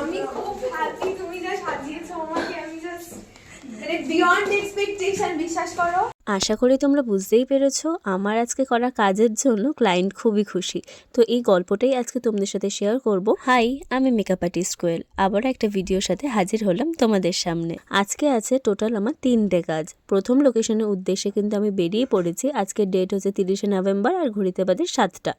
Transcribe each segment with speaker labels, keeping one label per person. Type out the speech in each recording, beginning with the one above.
Speaker 1: আমি খুব হ্যাপি, তুমি যা সাজিয়েছো আমাকে, আমি জাস্ট মানে বিয়ন্ড এক্সপেকটেশন, বিশ্বাস করো।
Speaker 2: আশা করি তোমরা বুঝতেই পেরেছো আমার আজকে করা কাজের জন্য ক্লায়েন্ট খুবই খুশি। তো এই গল্পটাই আজকে তোমাদের সাথে শেয়ার করব। হাই, আমি মেকআপ আর্টিস্ট কোয়েল, আবার একটা ভিডিওর সাথে হাজির হলাম তোমাদের সামনে। আজকে আছে টোটাল আমার 3টে কাজ। প্রথম লোকেশনের উদ্দেশ্যে কিন্তু আমি বেরিয়ে পড়েছি। আজকের ডেট হচ্ছে 30শে নভেম্বর আর ঘড়িতে বাজে 7টা।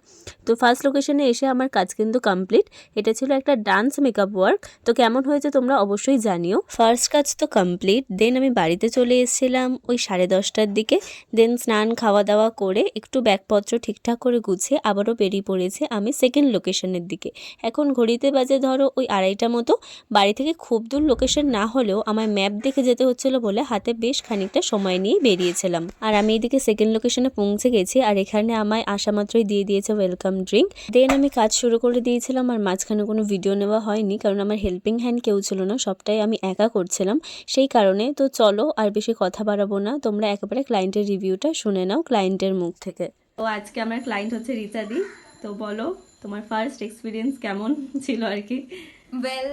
Speaker 2: তো ফার্স্ট লোকেশনে এসে আমার কাজ কিন্তু কমপ্লিট। এটা ছিল একটা ডান্স মেকআপ ওয়ার্ক। তো কেমন হয়েছে তোমরা অবশ্যই জানিও। ফার্স্ট কাজ তো কমপ্লিট। দেন আমি বাড়িতে চলে এসেছিলাম ওই 10:30টার দিকে। দেন স্নান খাওয়া দাওয়া করে একটু ব্যাগপত্র ঠিকঠাক করে গুছিয়ে আবারও বেরিয়ে পড়েছি আমি সেকেন্ড লোকেশনের দিকে। এখন ঘড়িতে বাজে ধরো ওই 2:30টা মতো। বাড়ি থেকে খুব দূর লোকেশন না হলেও আমার ম্যাপ দেখে যেতে হচ্ছিল বলে হাতে বেশ খানিকটা সময় নিয়ে বেরিয়েছিলাম। আর আমি এইদিকে সেকেন্ড লোকেশনে পৌঁছে গেছি আর এখানে আমায় আসা মাত্রই দিয়ে দিয়েছে ওয়েলকাম ড্রিঙ্ক। দেন আমি কাজ শুরু করে দিয়েছিলাম আর মাঝখানে কোনো ভিডিও নেওয়া হয়নি, কারণ আমার হেল্পিং হ্যান্ড কেউ ছিল না, সবটাই আমি একা করছিলাম সেই কারণে। তো চলো আর বেশি কথা বাড়াবো না, তোমরা একেবারে ক্লায়েন্টের রিভিউটা শুনে নাও ক্লায়েন্টের মুখ থেকে। তো আজকে আমার ক্লায়েন্ট হচ্ছে রিচাদি। তো বলো তোমার ফার্স্ট এক্সপিরিয়েন্স কেমন ছিল আর কি?
Speaker 1: ওয়েল,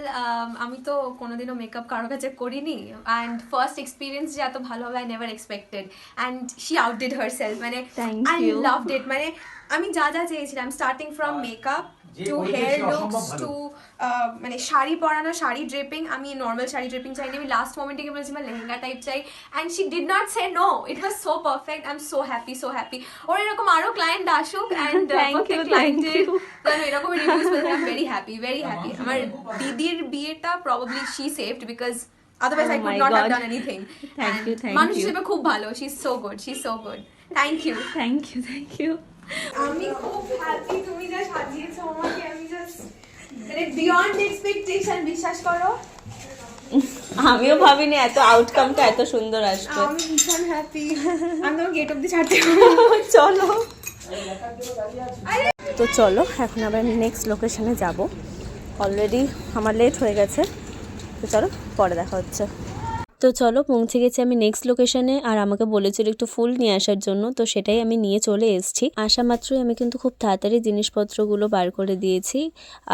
Speaker 1: আমি তো কোনোদিনও মেকআপ কারোর কাছে করিনি, অ্যান্ড ফার্স্ট এক্সপিরিয়েন্স যে এত ভালো হবে I never expected, and she outdid herself. মানে
Speaker 2: Thank
Speaker 1: I
Speaker 2: you.
Speaker 1: Loved it. মানে আমি যা যা চেয়েছিলাম, starting from makeup to hair looks to মানে শাড়ি পরানো, শাড়ি ড্রেপিং। আমি নর্মাল শাড়ি ড্রেপিং চাইনি, আমি লাস্ট মোমেন্টে গিয়ে বলেছি আমার লেহেঙ্গা টাইপ চাই, and she did not say no. It was so perfect. I am so happy, so happy. ওর এরকম আরো ক্লায়েন্ট আসুক, অ্যান্ড প্রত্যেক ক্লায়েন্টের যেন এরকম রিভিউজ পেতে। I am very happy, very happy. আমার দিদির বিয়েটা probably she saved, because otherwise I could not have done anything.
Speaker 2: Thank you, thank
Speaker 1: মানুষ
Speaker 2: you.
Speaker 1: হিসেবে খুব ভালো, she is so good, she is so good. Thank you.
Speaker 2: Thank you, thank you.
Speaker 1: আমি খুব happy, তুমি যা সাজিয়েছো আমাকে, আমি জাস্ট মানে বিয়ন্ড এক্সপেকটেশন, বিশ্বাস করো।
Speaker 2: আমিও ভাবিনি এত আউটকামটা এত সুন্দর আসবে।
Speaker 1: আমি ভীষণ হ্যাপি। আমি তোমার গেট অব্দি ছাড়তে
Speaker 2: চলো তো চলো এখন আবার নেক্সট লোকেশনে যাব। অলরেডি আমার লেট হয়ে গেছে, তো চলো পরে দেখা হচ্ছে। তো চলো পৌঁছে গেছি আমি নেক্সট লোকেশনে। আর আমাকে বলেছিল একটু ফুল নিয়ে আসার জন্য, তো সেটাই আমি নিয়ে চলে এসেছি। আসা মাত্রই আমি কিন্তু খুব তাড়াতাড়ি জিনিসপত্রগুলো বার করে দিয়েছি।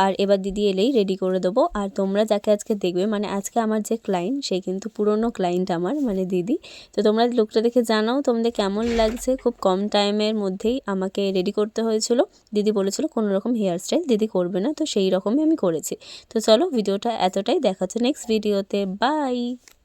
Speaker 2: আর এবার দিদি এলেই রেডি করে দেবো। আর তোমরা যাকে আজকে দেখবে, মানে আজকে আমার যে ক্লায়েন্ট সে কিন্তু পুরনো ক্লায়েন্ট আমার, মানে দিদি। তো তোমরা লুকটা দেখে জানাও তোমাদের কেমন লাগছে। খুব কম টাইমের মধ্যেই আমাকে রেডি করতে হয়েছিল। দিদি বলেছিল কোনো রকম হেয়ার স্টাইল দিদি করবে না, তো সেই রকমই আমি করেছি। তো চলো ভিডিওটা এতটাই, দেখা হচ্ছে নেক্সট ভিডিওতে। বাই।